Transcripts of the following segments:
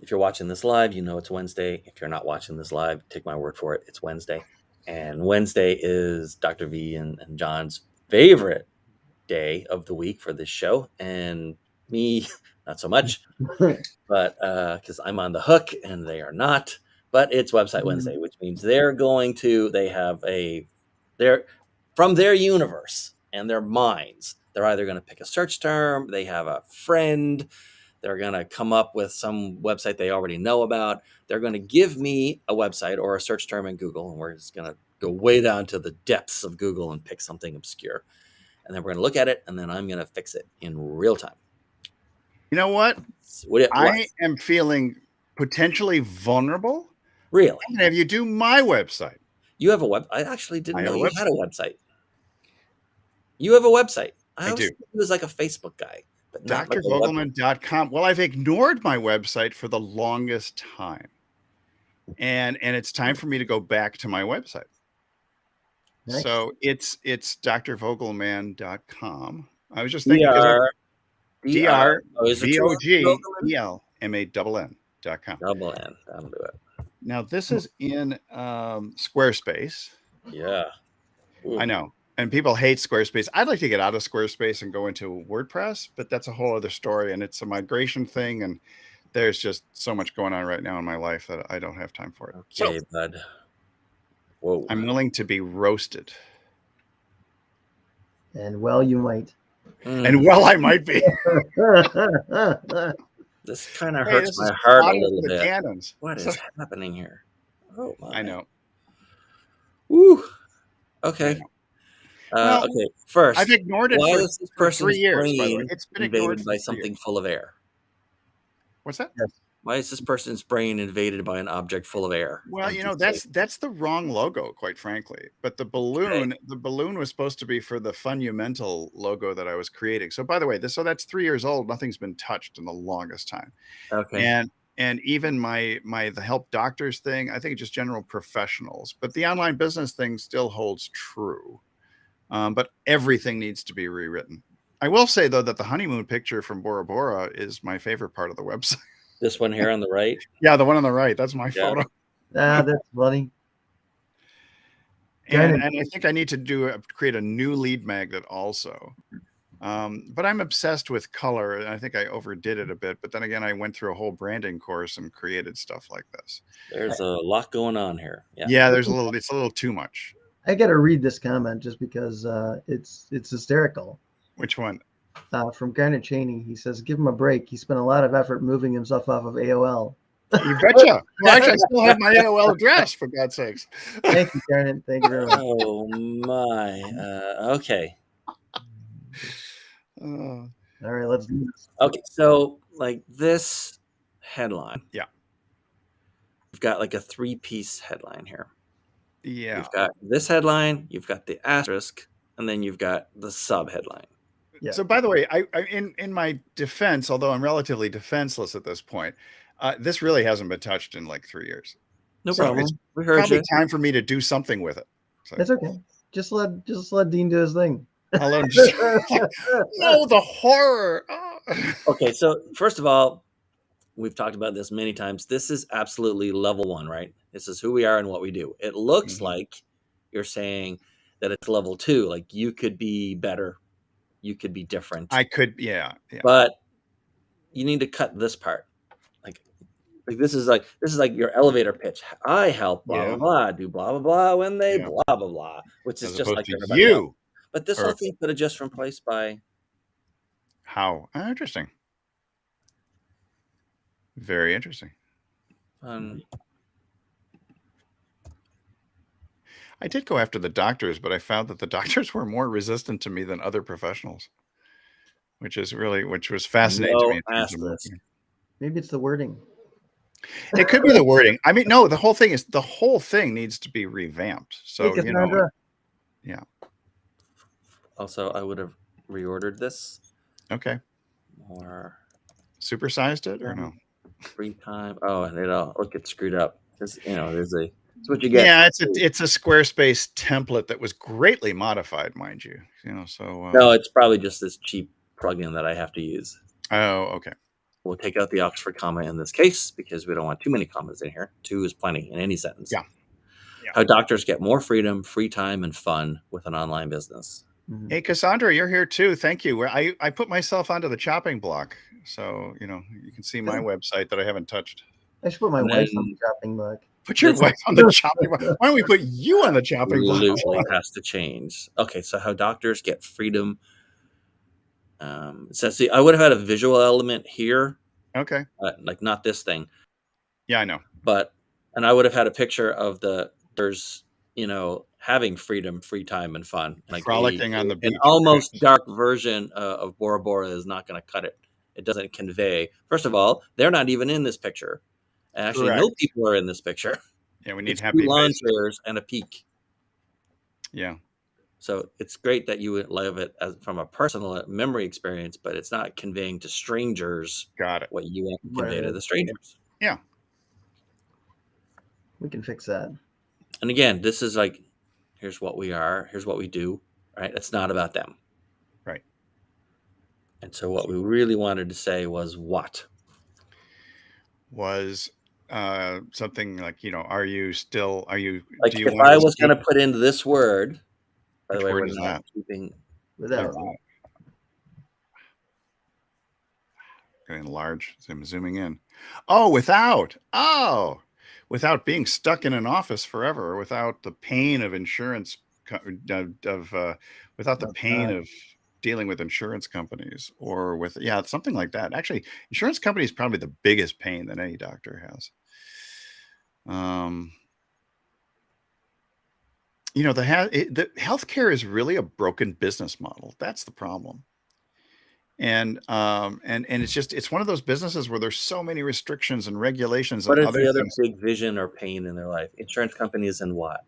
if you're watching this live, you know it's Wednesday. If you're not watching this live, take my word for it. It's Wednesday. And Wednesday is Dr. V and John's favorite day of the week for this show. And me, not so much, but because I'm on the hook and they are not. But it's Website Wednesday, which means they have they're from their universe and their minds. They're either going to pick a search term, they have a friend, they're going to come up with some website they already know about. They're going to give me a website or a search term in Google, and we're just going to go way down to the depths of Google and pick something obscure. And then we're going to look at it, and then I'm going to fix it in real time. You know what? I am feeling potentially vulnerable. Really? I'm gonna have you do my website. You have a web? I actually didn't know you had a website. You have a website. I do. He was like a Facebook guy, but not drvogelman.com. Well, I've ignored my website for the longest time, and it's time for me to go back to my website. Nice. So it's drvogelman.com. I was just thinking drvogelman.com. Double N. That'll do it. Now this is in Squarespace. Yeah. Ooh. I know. And people hate Squarespace. I'd like to get out of Squarespace and go into WordPress, but that's a whole other story. And it's a migration thing. And there's just so much going on right now in my life that I don't have time for it. Okay, bud. Whoa. I'm willing to be roasted. And well, you might. And well, I might be. This kind of hurts my heart a little bit. Cannons. What is happening here? Oh, my. I know. Woo. Okay. Okay. First, I've ignored it for 3 years. It's been invaded by something full of air. What's that? Yes. Why is this person's brain invaded by an object full of air? Well, that's the wrong logo, quite frankly. But the balloon was supposed to be for the Funumental logo that I was creating. So, by the way, that's 3 years old. Nothing's been touched in the longest time. Okay. And even the help doctors thing, I think just general professionals. But the online business thing still holds true. But everything needs to be rewritten. I will say, though, that the honeymoon picture from Bora Bora is my favorite part of the website. This one here on the right? Yeah, the one on the right. That's my photo. That's funny. And I think I need to create a new lead magnet also. But I'm obsessed with color, and I think I overdid it a bit. But then again, I went through a whole branding course and created stuff like this. There's a lot going on here. Yeah, it's a little too much. I got to read this comment just because it's hysterical. Which one? From Garnet Cheney. He says, give him a break. He spent a lot of effort moving himself off of AOL. You betcha. Well, actually, I still have my AOL address, for God's sakes. Thank you, Garnet. Thank you very much. Oh, my. Okay. All right, let's do this. Okay, so like this headline. Yeah. You've got like a 3-piece headline here. Yeah. You've got this headline, you've got the asterisk, and then you've got the sub headline. Yeah. So, by the way, I in my defense, although I'm relatively defenseless at this point, this really hasn't been touched in like 3 years. No problem. We heard probably time for me to do something with it. So. It's okay. Just let Dean do his thing. I'll let him just... No, the horror. Oh. Okay, so first of all, we've talked about this many times. This is absolutely level 1, right? This is who we are and what we do. It looks like you're saying that it's level 2. Like you could be better. You could be different. I could, yeah. But you need to cut this part. Like this is like your elevator pitch. I help blah blah blah do blah blah blah when they blah blah blah, which is just like everybody else. But this whole thing could have just replaced by how interesting. Very interesting. I did go after the doctors, but I found that the doctors were more resistant to me than other professionals, which was fascinating to me. Maybe it's the wording. It could be the wording. I mean, no, the whole thing needs to be revamped. So, yeah. Also, I would have reordered this. Okay. Or supersized it or no? Free time. Oh, and it'll get screwed up because there's a. That's what you get. Yeah, it's a Squarespace template that was greatly modified, mind you. So no, it's probably just this cheap plugin that I have to use. Oh, okay. We'll take out the Oxford comma in this case because we don't want too many commas in here. 2 is plenty in any sentence. Yeah. How doctors get more freedom, free time, and fun with an online business. Mhm. Hey, Cassandra, you're here too. Thank you. I put myself onto the chopping block. So, you can see my website that I haven't touched. I should put my And wife on then- the chopping block. Put your This- wife on the chopping block. Why don't we put you on the chopping block? Absolutely has to change. Okay, so how doctors get freedom. So see, I would have had a visual element here, Okay. like not this thing, Yeah, I know. and I would have had a picture of there's having freedom, free time, and fun, like Frolicking on the an beach. almost dark version of Bora Bora is not going to cut it. It doesn't convey. First of all, they're not even in this picture. And actually, no Correct. people are in this picture. Yeah, we need It's happy 2 lawn faces. chairs and a peak. Yeah. So it's great that you would live it as from a personal memory experience, but it's not conveying to strangers Got it. what you want to What convey it to is. the strangers. Yeah. We can fix that. And again, this is like, here's what we are, here's what we do, right? It's not about them. Right. And so what we really wanted to say was what? Was something like, are you Like do you if want I to was going to speak- put in this word, by the Which way, word we're is not that? keeping, Without. Getting large. I'm zooming in. Oh, without being stuck in an office forever, without the pain of insurance without the pain of dealing with insurance companies, or with something like that. Actually, insurance company is probably the biggest pain that any doctor has. The healthcare is really a broken business model. That's the problem. And it's one of those businesses where there's so many restrictions and regulations what and is other the other things. big vision or pain in their life? Insurance companies and what?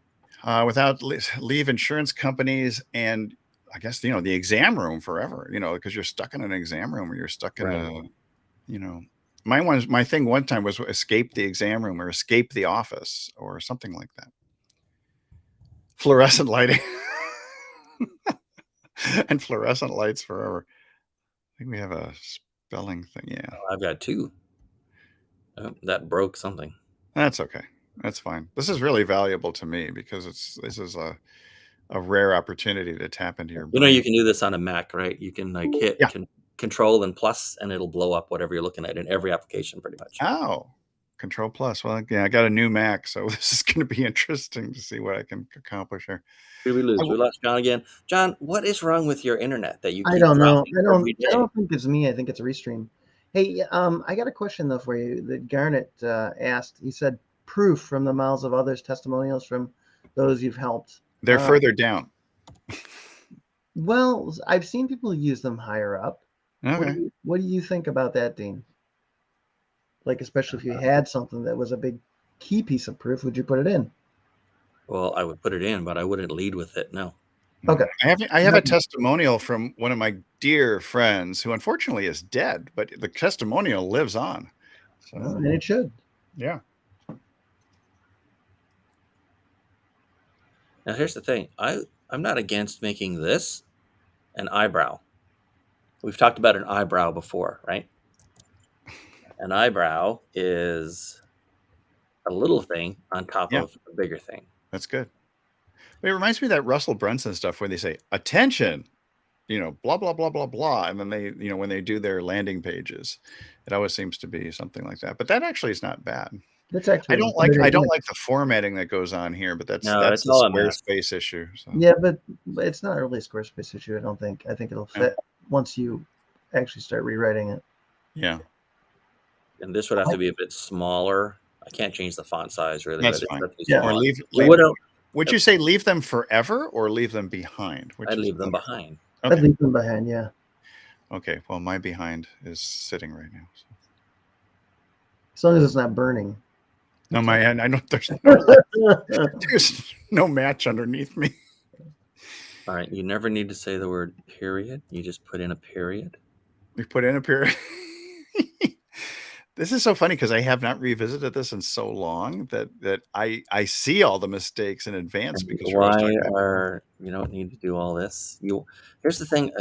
Without leave insurance companies, and I guess the exam room forever. Because you're stuck in an exam room, or you're stuck in Right. my thing one time was escape the exam room or escape the office or something like that. Fluorescent lighting and fluorescent lights forever. I think we have a spelling thing. Yeah. I've got 2. Oh, that broke something. That's okay. That's fine. This is really valuable to me because this is a rare opportunity to tap into your brain. You can do this on a Mac, right? You can like hit Control and plus, and it'll blow up whatever you're looking at in every application, pretty much. Oh, Control plus. Well, yeah, I got a new Mac, so this is going to be interesting to see what I can accomplish here. Did we lose? We lost John again. John, what is wrong with your internet that you? I keep don't know. dropping every day? I don't think it's me. I think it's a restream. Hey, I got a question though for you that Garnet asked. He said, "Proof from the mouths of others, testimonials from those you've helped." They're further down. Well, I've seen people use them higher up. Okay. What do you think about that, Dean? Like, especially if you had something that was a big key piece of proof, would you put it in? Well, I would put it in, but I wouldn't lead with it. No. Okay. I have a testimonial from one of my dear friends who unfortunately is dead, but the testimonial lives on. So, And it should. yeah. Now here's the thing. I'm not against making this an eyebrow. We've talked about an eyebrow before, right? An eyebrow is a little thing on top of a bigger thing. That's good. But it reminds me of that Russell Brunson stuff where they say, attention, blah, blah, blah, blah, blah. And then they, when they do their landing pages, it always seems to be something like that. But that actually is not bad. That's actually I don't like the formatting that goes on here, but that's a Squarespace issue. So. Yeah, but it's not really a Squarespace issue, I don't think. I think it'll fit once you actually start rewriting it. Yeah. And this would have to be a bit smaller. I can't change the font size really. That's fine. Or would you say leave them forever or leave them behind? I'd leave them behind. Okay. I'd leave them behind, yeah. Okay. Well, my behind is sitting right now. So. As long as it's not burning. No, I know there's no match underneath me. All right. You never need to say the word period. You just put in a period. We put in a period. This is so funny because I have not revisited this in so long that I see all the mistakes in advance. Because you don't need to do all this. Here's the thing.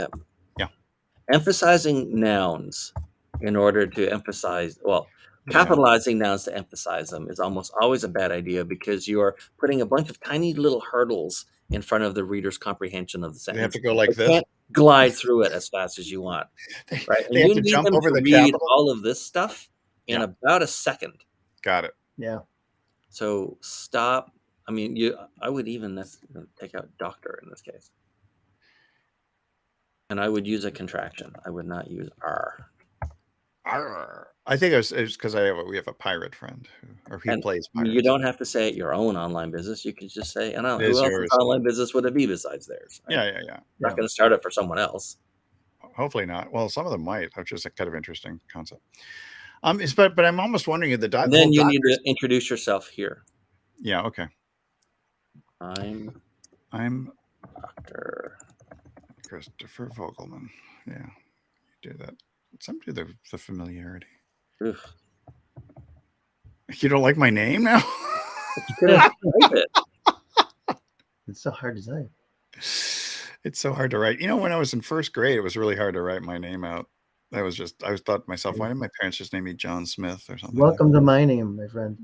Emphasizing nouns in order to emphasize, well, Yeah. capitalizing nouns to emphasize them is almost always a bad idea because you're putting a bunch of tiny little hurdles in front of the reader's comprehension of the They have sentence. to go like They this. can't glide through it as fast as you want, right? And They have you to need jump them over to the read capital. all of this stuff in Yeah. about a second. Got it. Yeah. So stop. I mean, I would even take out doctor in this case. And I would use a contraction. I would not use R. Arr. I think it's because we have a pirate friend he And plays pirates. you don't have to say it your own online business. You could just say, and It is who else's yours. online business would it be besides theirs? Right? Yeah. I'm not going to start it for someone else. Hopefully not. Well, some of them might, which is a kind of interesting concept. But I'm almost wondering if the And then you need to introduce yourself here. Yeah. Okay. I'm Dr. Christopher Vogelman. Yeah. You do that. Some do the familiarity. Oof. You don't like my name now? You could have typed it. It's so hard to say. It's so hard to write. You know, when I was in first grade, it was really hard to write my name out. I thought to myself, why didn't my parents just name me John Smith or something? Welcome to my name, my friend.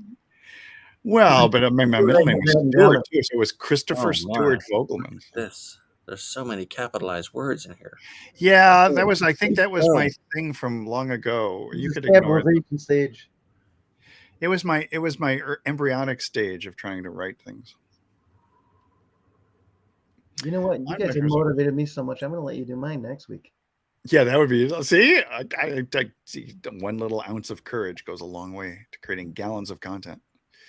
Well, but my middle name was Stuart too, so it was Christopher Stuart Vogelman. There's so many capitalized words in here. Yeah, I think that was my thing from long ago. You could ignore it. Stage. It was my embryonic stage of trying to write things. You know what? You guys have motivated me so much. I'm going to let you do mine next week. Yeah, that would be. See, I see. One little ounce of courage goes a long way to creating gallons of content.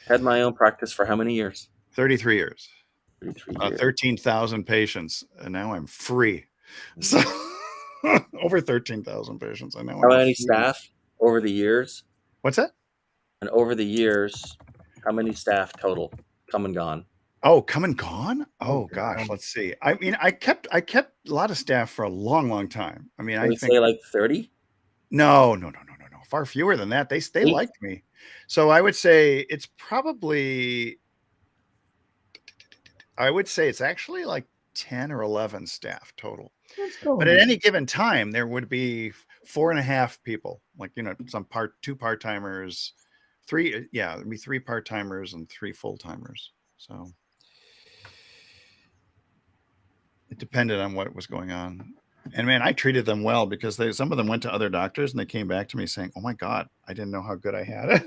Had my own practice for how many years? 33 years. 33 years. 13,000 patients, and now I'm free. So over 13,000 patients. I know. How many staff over the years? What's that? And over the years, how many staff total come and gone? Oh, come and gone? Oh gosh, let's see. I mean, I kept a lot of staff for a long time. I mean, I think say like 30. No. Far fewer than that. They liked me, so I would say it's probably. I would say it's actually like 10 or 11 staff total. But at any given time, there would be 4.5 people, like, you know, two part-timers, it'd be 3 part-timers and 3 full-timers. So it depended on what was going on. And man, I treated them well because some of them went to other doctors and they came back to me saying, "Oh my God, I didn't know how good I had it."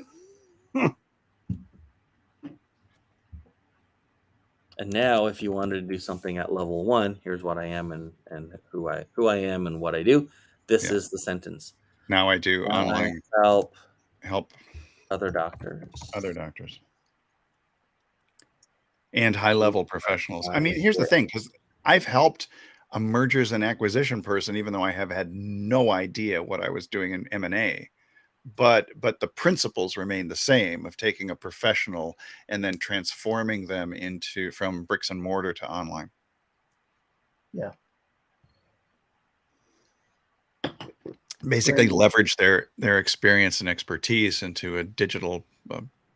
And now, if you wanted to do something at level 1, here's what I am and who I am and what I do. This is the sentence. Now I do online help other doctors, and high-level professionals. I mean, here's the thing, because I've helped a mergers and acquisition person, even though I have had no idea what I was doing in M&A. But the principles remain the same of taking a professional and then transforming them from bricks and mortar to online. Yeah. Basically leverage their experience and expertise into a digital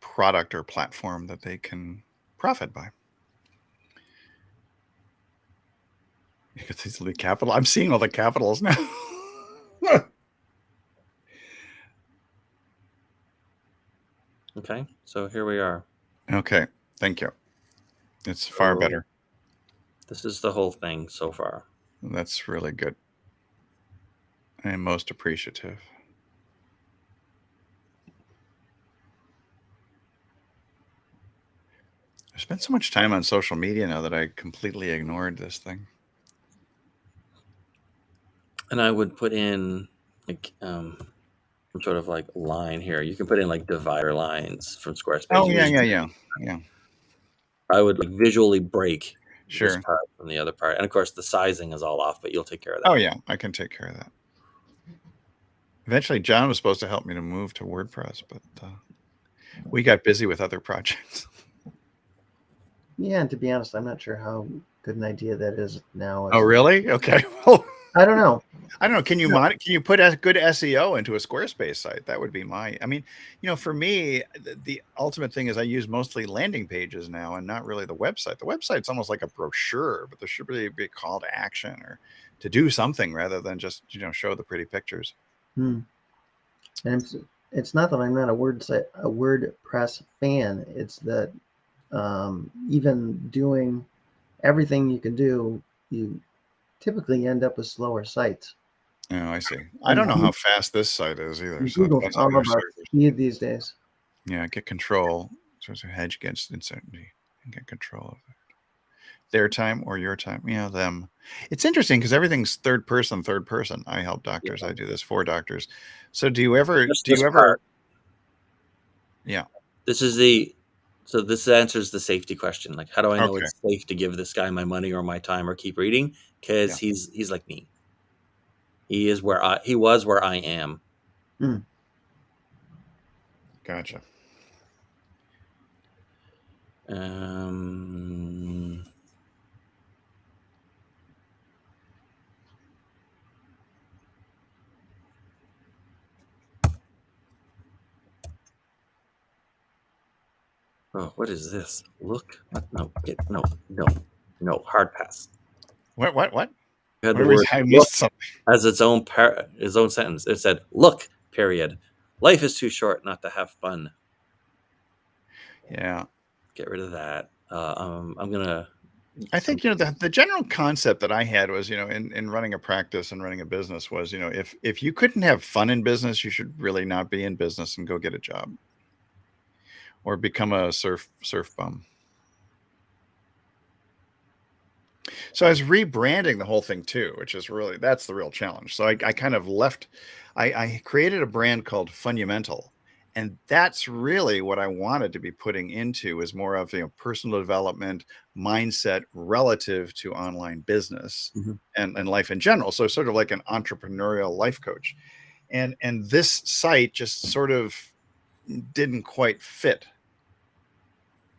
product or platform that they can profit by. These are the capital. I'm seeing all the capitals now. Okay, so here we are. Okay, thank you. It's far better. This is the whole thing so far. That's really good. I am most appreciative. I spent so much time on social media now that I completely ignored this thing. And I would put in like some sort of like line here. You can put in like divider lines from Squarespace. Oh yeah. I would like visually break this part from the other part, and of course the sizing is all off, but you'll take care of that. Oh yeah, I can take care of that. Eventually, John was supposed to help me to move to WordPress, but we got busy with other projects. Yeah, and to be honest, I'm not sure how good an idea that is now. Oh really? Okay. Well, I don't know. Can you put a good SEO into a Squarespace site? That would be I mean, you know, for me, the ultimate thing is I use mostly landing pages now and not really the website. The website's almost like a brochure, but there should really be a call to action or to do something rather than just, you know, show the pretty pictures. And it's not that I'm not a WordPress fan. It's that even doing everything you can do, you typically end up with slower sites. Oh, I see. I And don't know how fast this site is either. So it Google's depends on all their about servers. speed these days. Yeah, get control. So it's a hedge against uncertainty and get control of it. Their time or your time. Yeah, them. It's interesting because everything's third person. I help doctors. Yeah. I do this for doctors. So do you ever This part. Yeah. This answers the safety question. Like, how do I know Okay. it's safe to give this guy my money or my time or keep reading? Because Yeah. he's like me. He was where I am. Gotcha. Oh, what is this? Look, what? No, hard pass. What? You had the Where was word I look missed something. as its own sentence. It said, "Look, period. Life is too short not to have fun." Yeah. Get rid of that. I'm gonna. I think, the general concept that I had was, in running a practice and running a business was, if you couldn't have fun in business, you should really not be in business and go get a job or become a surf bum. So I was rebranding the whole thing too, which is that's the real challenge. So I kind of I created a brand called Fundamental. And that's really what I wanted to be putting into is more of personal development mindset relative to online business and life in general. So sort of like an entrepreneurial life coach. And this site just sort of didn't quite fit.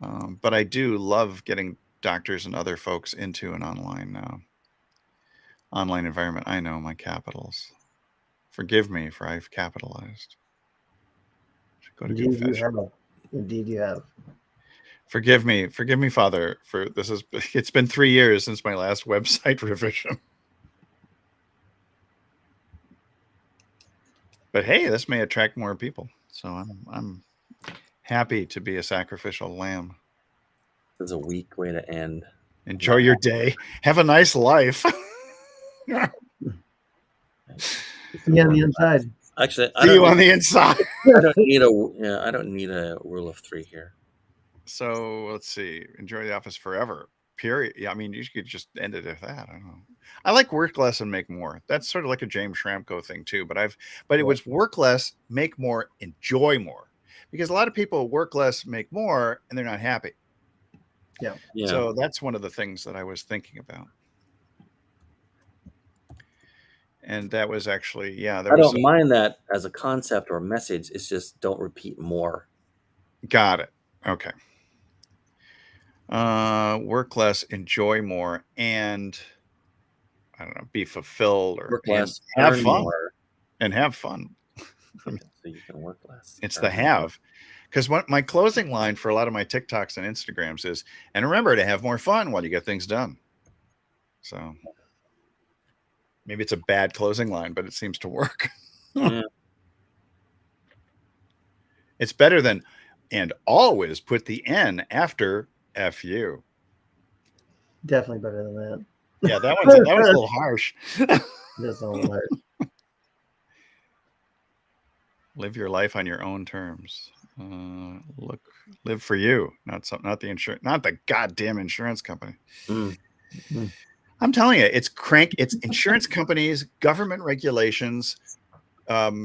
But I do love getting doctors and other folks into an online environment. I know my capitals. Forgive me for I've capitalized. Should go to confession. Indeed, you have. Forgive me, Father, for it's been 3 years since my last website revision. But hey, this may attract more people. So I'm happy to be a sacrificial lamb. This is a weak way to end. Enjoy your day. Have a nice life. See you on the inside. Actually, See you on the inside. I don't need a rule of 3 here. So let's see. Enjoy the office forever. Period. Yeah, I mean, you could just end it at that. I don't know. I like work less and make more. That's sort of like a James Schramko thing too. But it was work less, make more, enjoy more. Because a lot of people work less, make more, and they're not happy. Yeah. So that's one of the things that I was thinking about. And that was actually, I don't mind that as a concept or a message. It's just don't repeat more. Got it. Okay. Work less, enjoy more, and I don't know, be fulfilled or work less, have fun. More. And have fun. So you can work less. It's the have. Because my closing line for a lot of my TikToks and Instagrams is, and remember to have more fun while you get things done. So maybe it's a bad closing line, but it seems to work. Yeah. It's better than, and always put the N after FU. Definitely better than that. Yeah, that was a little harsh. That's a little hard. Live your life on your own terms. Live for you, not the goddamn insurance company. I'm telling you, it's insurance companies, government regulations,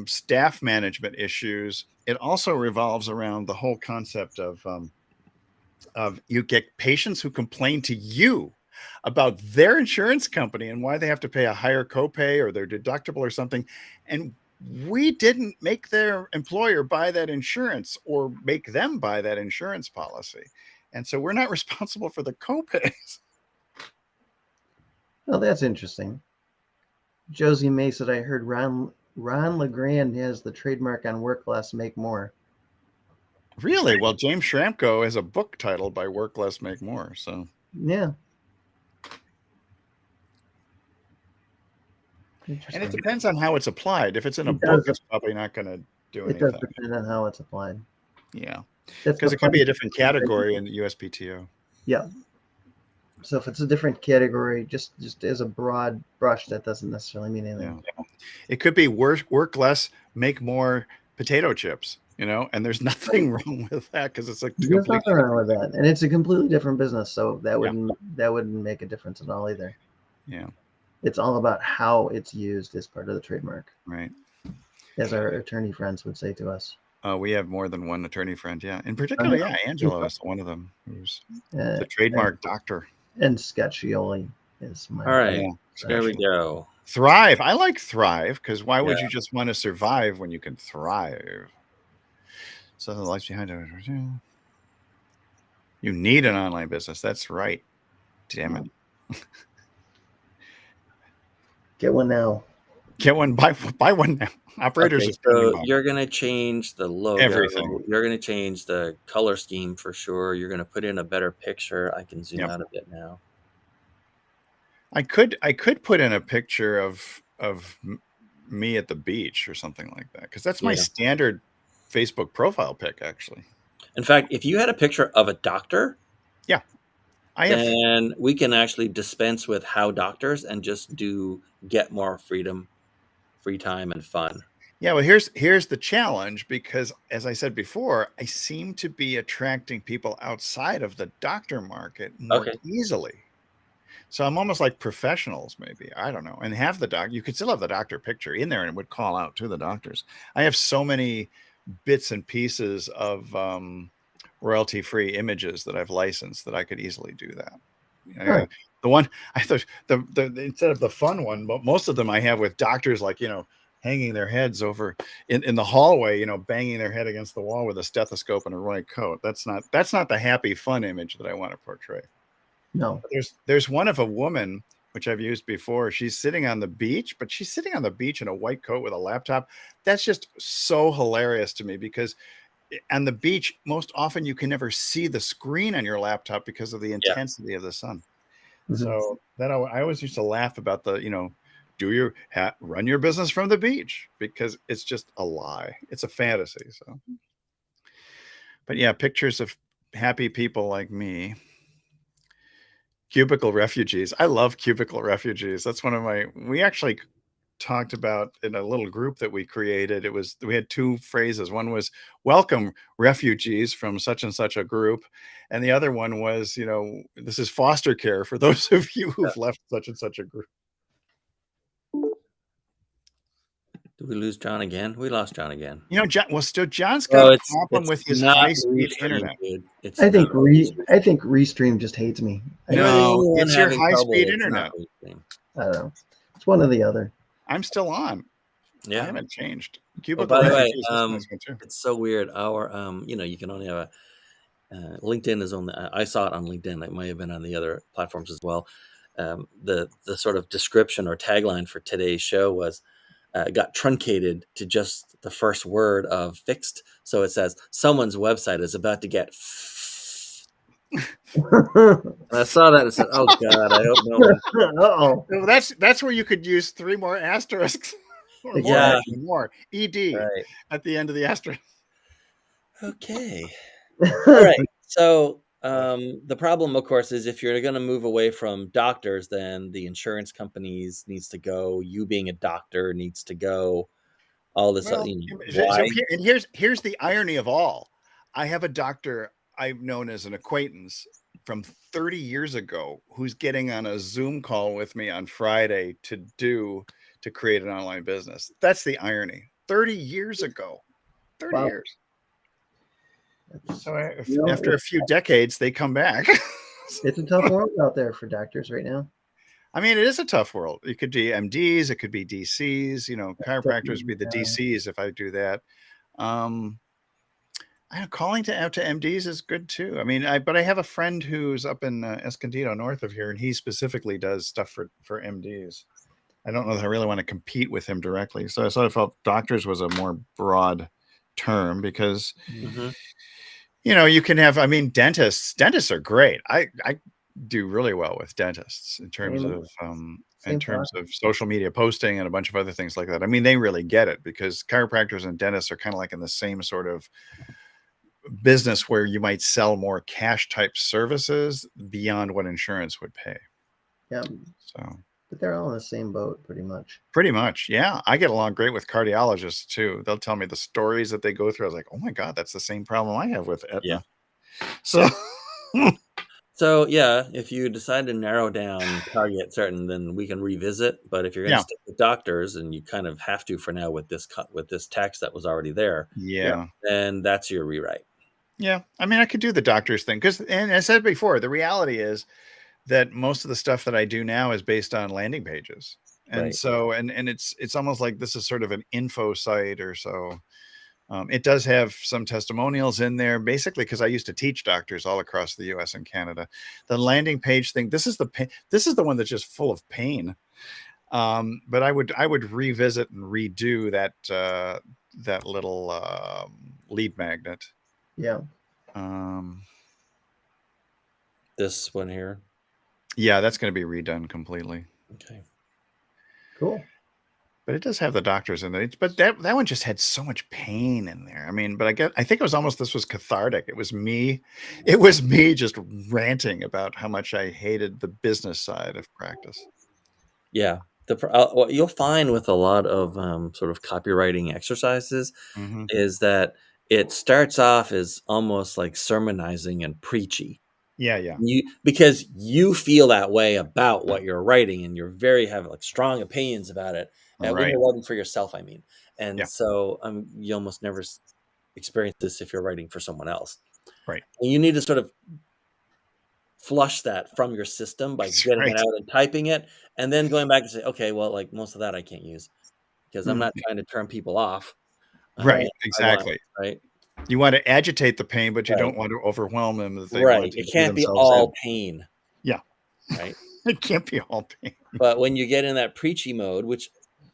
staff management issues. It also revolves around the whole concept of you get patients who complain to you about their insurance company and why they have to pay a higher copay or their deductible or something. And we didn't make their employer buy that insurance or make them buy that insurance policy. And so we're not responsible for the copays. Well, that's interesting. Josie May said, I heard Ron LeGrand has the trademark on work less, make more. Really? Well, James Schramko has a book titled by Work Less, Make More. So yeah. And it depends on how it's applied. If it's in a book, it's probably not going to do It does anything. depend on how it's applied. Yeah, That's because the it could be funny a different thing. category in the USPTO. Yeah. So if it's a different category, just as a broad brush, that doesn't necessarily mean anything. Yeah. It could be work less, make more potato chips, and there's nothing wrong with that because it's like There's completely nothing wrong with that, and it's a completely different business, so that Yeah. wouldn't make a difference at all either. Yeah, It's all about how it's used as part of the trademark, right. as our attorney friends would say to us. We have more than one attorney friend. Yeah, in particular, yeah, Angelo is one of them who's the trademark doctor. And Scacchioli is my. All right, Yeah, there we especially. go. Thrive. I like Thrive because why would Yeah. you just want to survive when you can thrive? So the life behind it. You need an online business. That's right. Damn it. Get one now. Get one. Buy one now. Operators Okay, are spending so money. you're gonna change the logo. Everything. You're gonna change the color scheme for sure. You're gonna put in a better picture. I can zoom Yep. out a bit now. I could put in a picture of me at the beach or something like that because that's my Yeah. standard Facebook profile pic. Actually, In fact, if you had a picture of a doctor, I have. then we can actually dispense with how doctors and just get more freedom, free time, and fun. Yeah, well, here's the challenge because, as I said before, I seem to be attracting people outside of the doctor market more easily. So I'm almost like professionals, maybe. I don't know. And have you could still have the doctor picture in there and it would call out to the doctors. I have so many bits and pieces of royalty-free images that I've licensed that I could easily do that. Right. The one I thought the instead of the fun one, but most of them I have with doctors like, hanging their heads over in the hallway, banging their head against the wall with a stethoscope and a white coat. That's not the happy, fun image that I want to portray. No. There's one of a woman, which I've used before. She's sitting on the beach, but she's sitting on the beach in a white coat with a laptop. That's just so hilarious to me because on the beach, most often you can never see the screen on your laptop because of the intensity of the sun. Mhm. So that I always used to laugh about the, run your business from the beach because it's just a lie. It's a fantasy. So, but yeah, pictures of happy people like me. Cubicle refugees. I love cubicle refugees. That's we actually talked about in a little group that we created. We had two phrases. One was welcome refugees from such and such a group. And the other one was, this is foster care for those of you who've left such and such a group. Did we lose John again? We lost John again. John's got a problem with his not high-speed Restream, internet. dude. I think Restream just hates me. No, Anyone it's your having high-speed trouble, it's internet. not Restream. I don't know. It's one or the other. I'm still on. I Yeah. haven't changed. Well, Cubicle by the way, refugees. This one's good too. it's so weird. Our, you can only have LinkedIn is on I saw it on LinkedIn. It might have been on the other platforms as well. The sort of description or tagline for today's show was got truncated to just the first word of fixed. So it says someone's website is about to get. And I saw that and said, "Oh God, I hope no one." Uh-oh. That's where you could use 3 more asterisks. Or Yeah. more ed Right. at the end of the asterisk. Okay. All right. So the problem, of course, is if you're going to move away from doctors, then the insurance companies needs to go. You being a doctor needs to go. All this. Well, why? and here's the irony of all. I have a doctor I've known as an acquaintance from 30 years ago who's getting on a Zoom call with me on Friday to create an online business. That's the irony. 30 years ago. 30 Wow. years. So after a few decades, they come back. It's a tough world out there for doctors right now. I mean, it is a tough world. It could be MDs, it could be DCs, chiropractors would be the DCs if I do that. Calling out to MDs is good too. I mean, but I have a friend who's up in Escondido, north of here, and he specifically does stuff for MDs. I don't know that I really want to compete with him directly. So I sort of felt doctors was a more broad term because, you can have, dentists are great. I do really well with dentists in terms of in Same terms thought. of social media posting and a bunch of other things like that. I mean, they really get it because chiropractors and dentists are kind of like in the same sort of business where you might sell more cash type services beyond what insurance would pay. Yeah, So but they're all in the same boat, pretty much. pretty much, yeah. I get along great with cardiologists too. They'll tell me the stories that they go through. I was like, oh my God, that's the same problem I have with Yeah. Aetna. So So yeah, if you decide to narrow down target certain, then we can revisit. But if you're going to yeah, stick with doctors, and you kind of have to for now with this with this text that was already there, yeah. then that's your rewrite. Yeah. I mean, I could do the doctor's thing because, and I said before, the reality is that most of the stuff that I do now is based on landing pages. And Right. so, and it's almost like this is sort of an info site or so. It does have some testimonials in there, basically, because I used to teach doctors all across the U.S. and Canada. The landing page thing, this is the one that's just full of pain. But I would revisit and redo that little lead magnet. Yeah. This one here. Yeah, that's going to be redone completely. Okay. Cool. But it does have the doctors in it. But that one just had so much pain in there. I mean, but I think it was almost, this was cathartic. It was me just ranting about how much I hated the business side of practice. Yeah. What you'll find with a lot of sort of copywriting exercises Mm-hmm. is that it starts off as almost like sermonizing and preachy. Yeah. Because you feel that way about what you're writing, and you're have like strong opinions about it. When Right. you're writing for yourself, I mean, and Yeah. so you almost never experience this if you're writing for someone else. Right. And you need to sort of flush that from your system by getting right. it out and typing it, and then going back and say, okay, well, like most of that I can't use because I'm not trying to turn people off. Right. I Exactly. right. You want to agitate the pain, but you Right. don't want to overwhelm them that they Right. want to It do can't be themselves all in. pain. Yeah. Right. It can't be all pain. But when you get in that preachy mode, which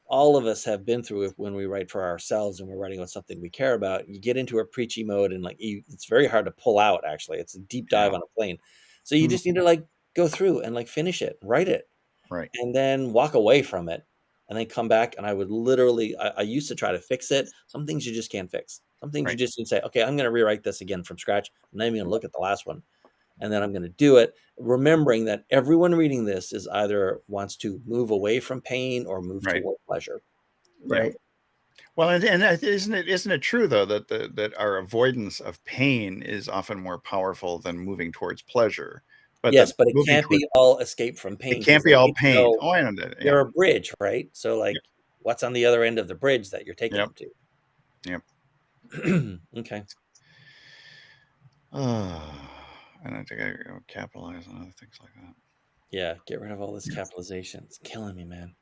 all of us have been through when we write for ourselves and we're writing about something we care about, you get into a preachy mode, and it's very hard to pull out. Actually, it's a deep dive on a plane. So you just need to like go through and like finish it, write it, Right. and then walk away from it, and then come back. And I would literally, I used to try to fix it. Some things you just can't fix. Some things you just need to say, okay, I'm going to rewrite this again from scratch. I'm not even going to look at the last one. And then I'm going to do it, remembering that everyone reading this is either wants to move away from pain or move toward pleasure. Right. Well, and isn't it true though that our avoidance of pain is often more powerful than moving towards pleasure? But yes, but it can't be all escape from pain. It can't be all pain. Oh, I understand. You're a bridge, right? So, like, what's on the other end of the bridge that you're taking them to? Yep. Okay. And I think I capitalize on other things like that. Yeah, get rid of all this capitalization. It's killing me, man.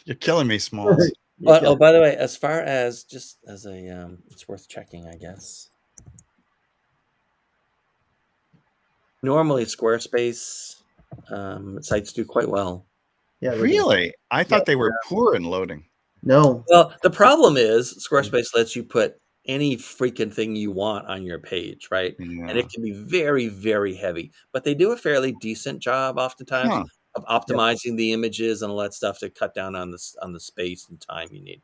You're killing me, Smalls. Oh, by the way, as far as just as a, it's worth checking, I guess. Normally, Squarespace sites do quite well. Yeah. Really? I thought they were poor in loading. No. Well, the problem is Squarespace lets you put any freaking thing you want on your page, right? Yeah. And it can be very, very heavy, but they do a fairly decent job oftentimes of optimizing the images and all that stuff to cut down on the space and time you need.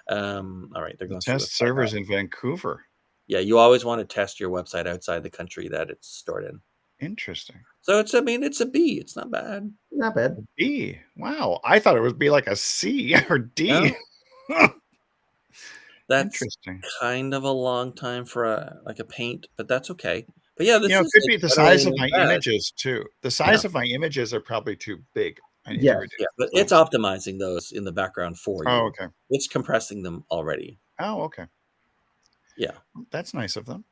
All right, they're going to test servers in Vancouver. Yeah, you always want to test your website outside the country that it's stored in. Interesting. So it's a B. It's not bad. Not bad. B. Wow, I thought it would be like a C or D. No. That's interesting. Kind of a long time for a paint, but that's okay. But yeah, this it could be the size of my images too. The size of my images are probably too big. Yeah, but it's optimizing those in the background for you. Oh, okay. It's compressing them already. Oh, okay. Yeah, that's nice of them.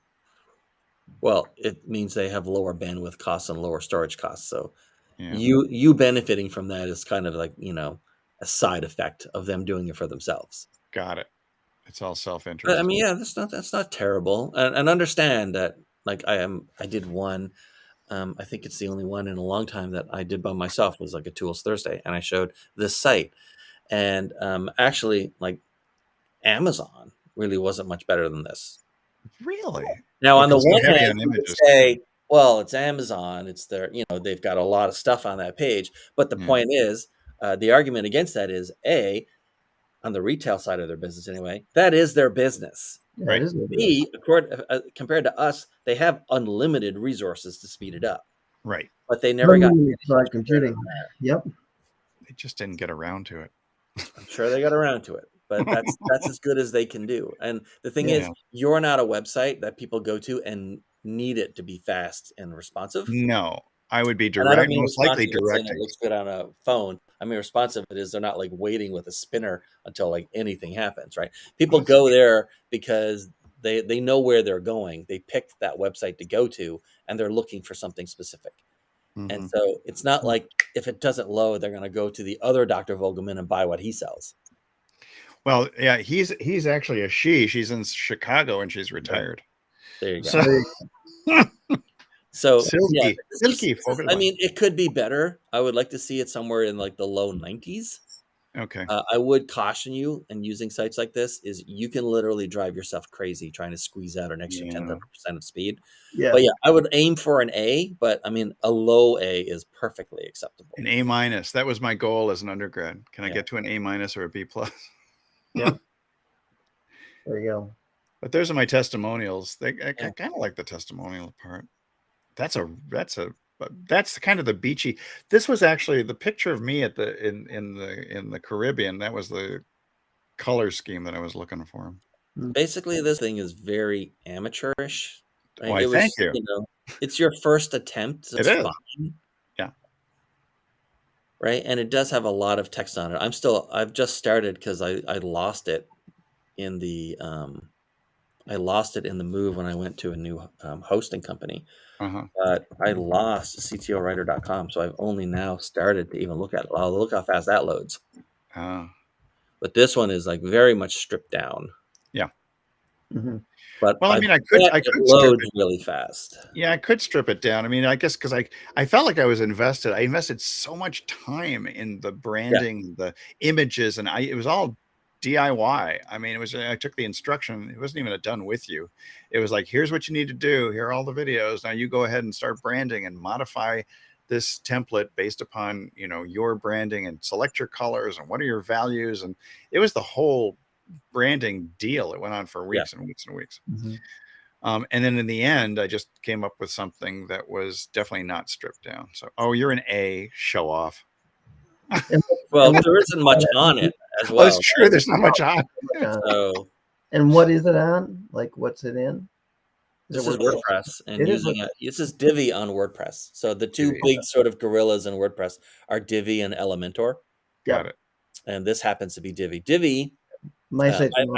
Well, it means they have lower bandwidth costs and lower storage costs. So you benefiting from that is kind of like, a side effect of them doing it for themselves. Got it. It's all self-interest. I mean, yeah, that's not terrible. And understand that, like, I did one. I think it's the only one in a long time that I did by myself. It was like a Tools Thursday, and I showed this site. And actually, like, Amazon really wasn't much better than this. Really? Now, on the one hand, you could say, well, it's Amazon. It's they've got a lot of stuff on that page. But the point is, The argument against that is A, on the retail side of their business anyway, that is their business. Yeah, Right. it is what it is. B, compared to us, they have unlimited resources to speed it up, Right. but they never got. Unlimited cloud computing. Yep. They just didn't get around to it. I'm sure they got around to it, but that's as good as they can do. And the thing is, Yeah. you're not a website that people go to and need it to be fast and responsive. No, I would be And I don't direct, mean most likely responsive as saying directing. it looks good on a phone. I mean responsive it is they're not like waiting with a spinner until like anything happens, right? People That's go there because they know where they're going. They picked that website to go to, and they're looking for something specific. And Mhm. so it's not like if it doesn't load, they're going to go to the other Dr. Vogelman and buy what he sells. Well, yeah, he's actually a she. She's in Chicago and she's retired. There you go. So So silky, yeah, silky. Focus I on. mean, it could be better. I would like to see it somewhere in like the low 90s. Okay. I would caution you in using sites like this is you can literally drive yourself crazy trying to squeeze out an extra 10% of speed. Yeah. But yeah, I would aim for an A, but I mean, a low A is perfectly acceptable. An A-. That was my goal as an undergrad. Can I Yeah. get to an A- or a B+? Yeah. There you go. But those are my testimonials. I kind of like the testimonial part. That's kind of the beachy. This was actually the picture of me at the in the Caribbean. That was the color scheme that I was looking for. Basically, this thing is very amateurish. Right? Why, thank you. It's your first attempt. It is. Fine. Yeah. Right, and it does have a lot of text on it. I've just started because I lost it in the move when I went to a new hosting company. But I lost CTOwriter.com, so I've only now started to even look at it. I'll look how fast that loads. But this one is like very much stripped down. Yeah. Mm-hmm. But well, I mean, I could load really fast. Yeah, I could strip it down. I mean, I guess because I felt like I was invested. I invested so much time in the branding, the images, and it was all DIY. I mean, I took the instruction. It wasn't even done with you. It was like, here's what you need to do. Here are all the videos. Now you go ahead and start branding and modify this template based upon, your branding and select your colors and what are your values. And it was the whole branding deal. It went on for weeks and weeks and weeks. Mm-hmm. And then in the end, I just came up with something that was definitely not stripped down. So, you're an A, show off. Well, there isn't much on it as well. That's true. There's not much on. So, and what is it on? Like, what's it in? This is WordPress, and this is Divi on WordPress. So the two big sort of gorillas in WordPress are Divi and Elementor. Got it. And this happens to be Divi. Divi. I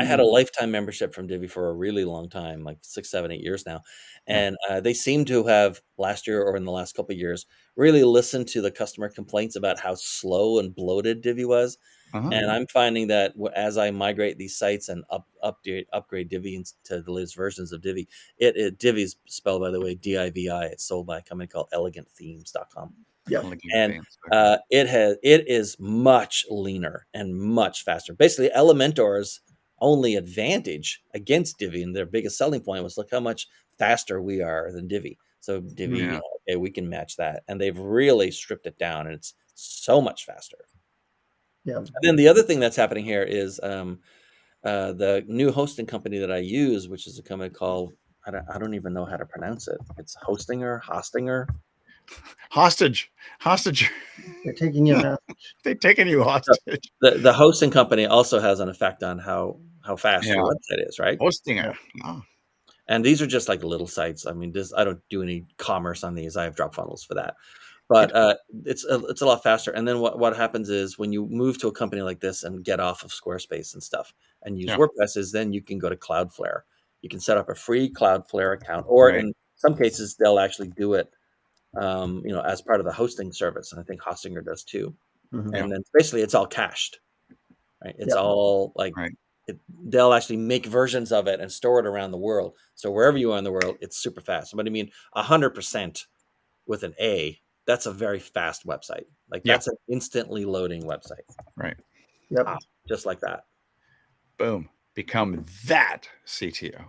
had a lifetime membership from Divi for a really long time, like 6, 7, 8 years now. And they seem to have last year or in the last couple of years really listened to the customer complaints about how slow and bloated Divi was. And I'm finding that as I migrate these sites and upgrade Divi to the latest versions of Divi, Divi's spelled, by the way, DIVI. It's sold by a company called ElegantThemes.com. Yeah, and it is much leaner and much faster. Basically, Elementor's only advantage against Divi and their biggest selling point was look how much faster we are than Divi. So Divi, okay, we can match that, and they've really stripped it down, and it's so much faster. Yeah. And then the other thing that's happening here is the new hosting company that I use, which is a company called I don't even know how to pronounce it. It's Hostinger. Hostage. They're taking you hostage. They're taking you hostage. The hosting company also has an effect on how fast your website is, right? Hostinger. And these are just like little sites. I mean, I don't do any commerce on these. I have drop funnels for that. But it's a lot faster. And then what happens is when you move to a company like this and get off of Squarespace and stuff and use WordPress, is then you can go to Cloudflare. You can set up a free Cloudflare account, or in some cases they'll actually do it, as part of the hosting service. And I think Hostinger does too. Mm-hmm. And then basically it's all cached, right? It's all like they'll actually make versions of it and store it around the world. So wherever you are in the world, it's super fast. But I mean, 100% with an A. That's a very fast website. Like that's an instantly loading website. Right. Yep. Just like that. Boom. Become that CTO.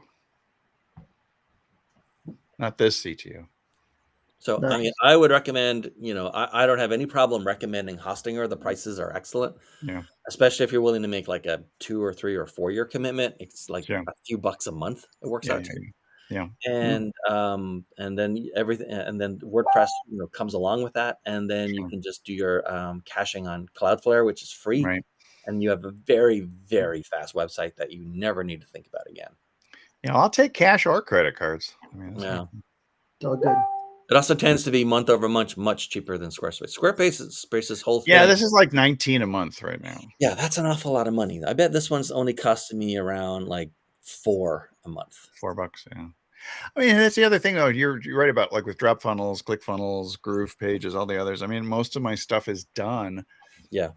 Not this CTO. So, I mean, Nice. I would recommend, I don't have any problem recommending Hostinger. The prices are excellent, Yeah. especially if you're willing to make like a 2 or 3 or 4 year commitment. It's like Yeah. a few bucks a month. It works Yeah. out Yeah. cheap. Yeah. And then everything, and then WordPress, comes along with that. And then you Sure. can just do your caching on Cloudflare, which is free. Right. And you have a very, very fast website that you never need to think about again. Yeah. I'll take cash or credit cards. I mean, Yeah. It's all good. It also tends to be month over month, much cheaper than Squarespace. Squarespace's whole thing. yeah, this is like 19 a month right now. Yeah, that's an awful lot of money. I bet this one's only costing me around like $4 a month. $4. Yeah. I mean, that's the other thing, though. You're right about like with Drop Funnels, ClickFunnels, Groove Pages, all the others. I mean, most of my stuff is done Yeah.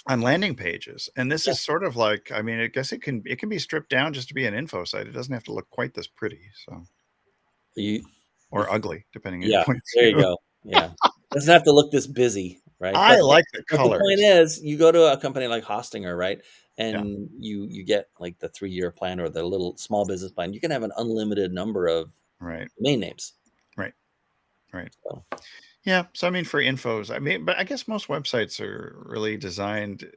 on landing pages, and this is sort of like, I mean, I guess it can be stripped down just to be an info site. It doesn't have to look quite this pretty, so or ugly, depending on your Yeah, point of there you view. go. Yeah. It doesn't have to look this busy, right? I like the But the colors. point is, you go to a company like Hostinger, right? Yeah. And you get like the 3-year plan or the little small business plan. You can have an unlimited number of Right. domain names. Right. Right. So, Yeah. So I mean, for infos, I mean, but I guess most websites are really designed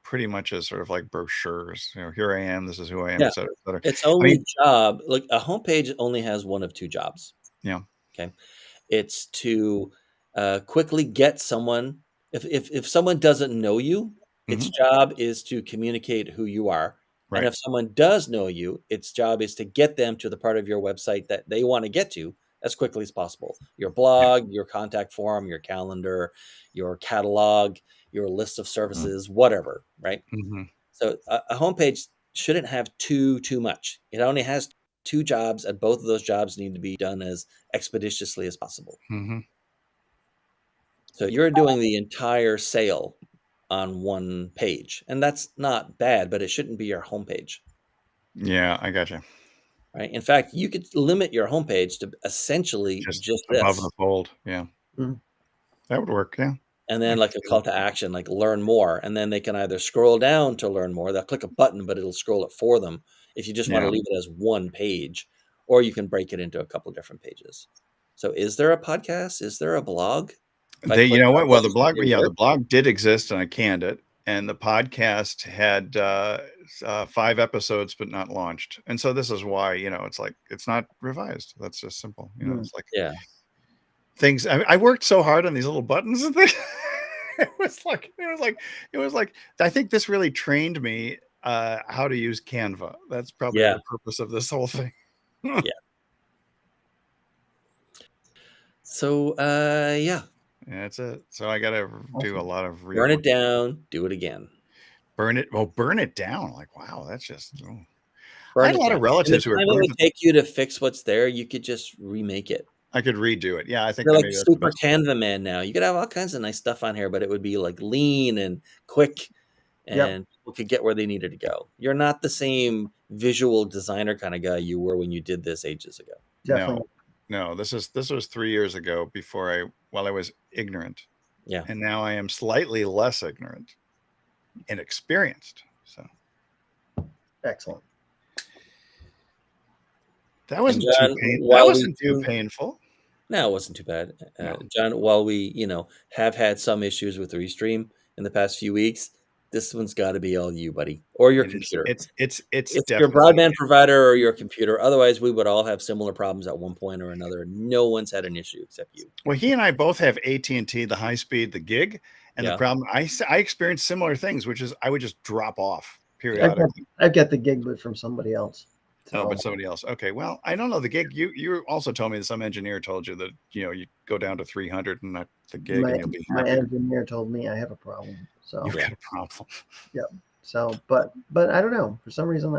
pretty much as sort of like brochures. Here I am. This is who I am, yeah, et cetera, et cetera. its I only mean, job, like a homepage only has one of 2 jobs. yeah. Okay. It's to quickly get someone. If someone doesn't know you, its job is to communicate who you are. And Right. if someone does know you, its job is to get them to the part of your website that they want to get to as quickly as possible. Your blog, your contact form, your calendar, your catalog, your list of services, whatever, right? Mhm. So a homepage shouldn't have too much. It only has 2 jobs, and both of those jobs need to be done as expeditiously as possible. Mhm. So you're doing the entire sale on one page, and that's not bad, but it shouldn't be your homepage, Yeah, I gotcha. right? In fact, you could limit your homepage to essentially Just just above this, the fold. Yeah. Mm. That would work. Yeah. and I then can like a see call that. to action, like learn more, and then they can either scroll down to learn more. They'll click a button, but it'll scroll it for them if you just want to Yeah. leave it as one page, or you can break it into a couple different pages. So is there a podcast? Is there a blog? If I You click know on what? Well, the those, blog, they yeah, the work? blog did exist and I canned it. And the podcast had 5 episodes, but not launched. And so this is why, it's like, it's not revised. That's just simple. It's like Yeah. things. I worked so hard on these little buttons and things. it was like, I think this really trained me how to use Canva. That's probably Yeah. the purpose of this whole thing. Yeah. So, yeah, Yeah, that's it. So I got to do a Awesome. lot of burn it rework. down, do it again. Burn it. Well, burn it down. Like, wow, that's just. Oh. I Burn had a it lot down. of And the relatives who had time it burned. would take you to fix what's there, you could just remake it. I could redo it. Yeah, I think You're that like maybe that's the super best. Canva man now. You could have all kinds of nice stuff on here, but it would be like lean and quick, Yep. and people could get where they needed to go. You're not the same visual designer kind of guy you were when you did this ages ago. Definitely. No. This was 3 years ago while I was ignorant, Yeah. and now I am slightly less ignorant and experienced. So Excellent. that wasn't John, too painful. while That we wasn't too do- painful. No, it wasn't too bad. No. John, while we, have had some issues with Restream in the past few weeks, this one's got to be all you, buddy, or your computer. It's It's your definitely. broadband provider or your computer. Otherwise, we would all have similar problems at one point or another. No one's had an issue except you. Well, he and I both have AT&T, the high speed, the gig, and Yeah. the problem I experienced similar things, which is I would just drop off I've periodically. got the gig, but from somebody else. Oh, So but somebody else. Okay. Well, I don't know the gig. You also told me that some engineer told you that you go down to 300 and not the gig, my, and you'll be my happier. engineer told me I have a problem. So You've got a problem. so but I don't know. For some reason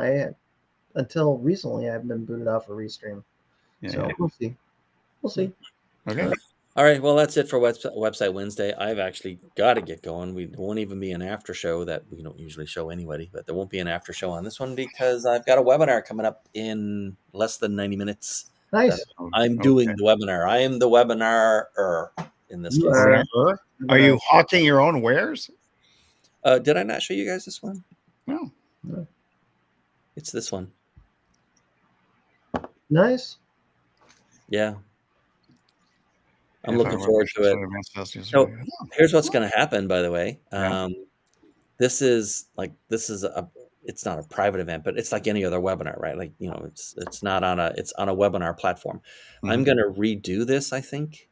until recently I've been booted off of Restream. Yeah. So we'll see. We'll see. Okay. All right. Well, that's it for Website Wednesday. I've actually got to get going. We won't even be an after show that we don't usually show anybody, but there won't be an after show on this one because I've got a webinar coming up in less than 90 minutes. Nice. I'm doing the webinar. I am the webinar in this You case. are. Are you hawking your own wares? Did I not show you guys this one? No. It's this one. Nice? Yeah. I'm looking forward to it. So here's what's going to happen, by the way. Yeah. This is it's not a private event, but it's like any other webinar, right? Like, it's not it's on a webinar platform. I'm going to redo this, I think,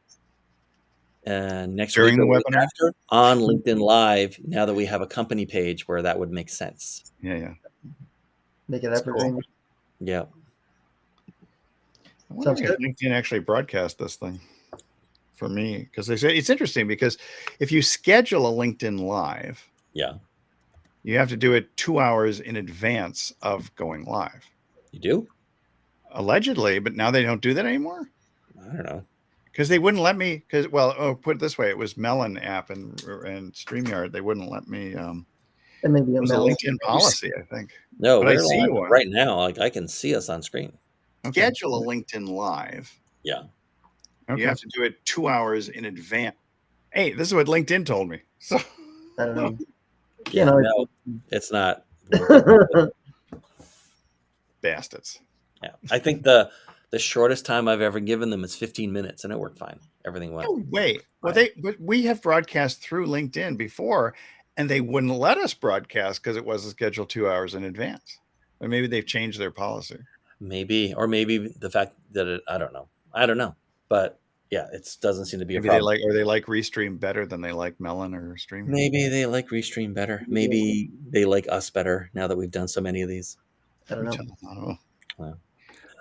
next During week the or week webinar? after on LinkedIn Live, now that we have a company page where that would make sense. Yeah. Make it That's evergreen. Yeah. I wonder Sounds if good. LinkedIn actually broadcast this thing for me, because they say it's interesting because if you schedule a LinkedIn Live, Yeah. you have to do it 2 hours in advance of going live. You do? Allegedly, but now they don't do that anymore. I don't know. Because they wouldn't let me. Because put it this way, it was Melon app and StreamYard. They wouldn't let me. And maybe It was a email. LinkedIn policy, I think. No, But I we're see live you on right now. Like, I can see us on screen. Okay. Schedule a LinkedIn Live. Yeah. Okay. You have to do it 2 hours in advance. Hey, this is what LinkedIn told me. So I don't know. Yeah. know, No, it's not. bastards. Yeah. I think the shortest time I've ever given them is 15 minutes, and it worked fine. Everything went. No way. Well, fine. but we have broadcast through LinkedIn before, and they wouldn't let us broadcast because it wasn't scheduled 2 hours in advance. Or maybe they've changed their policy. Maybe the fact that I don't know. But yeah, it doesn't seem to be Maybe a problem. they like Restream better than they like Melon or Stream. Maybe they like Restream better. Maybe they like us better now that we've done so many of these. I don't know. I don't know. Wow.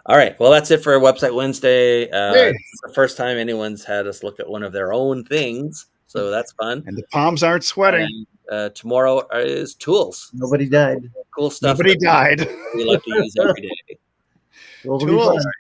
All right. Well, that's it for Website Wednesday. Hey. It's the first time anyone's had us look at one of their own things, so that's fun. And the palms aren't sweating. And, tomorrow is tools. Nobody died. Cool stuff. Nobody died. We like to use every day. Tools will be Tools. fun.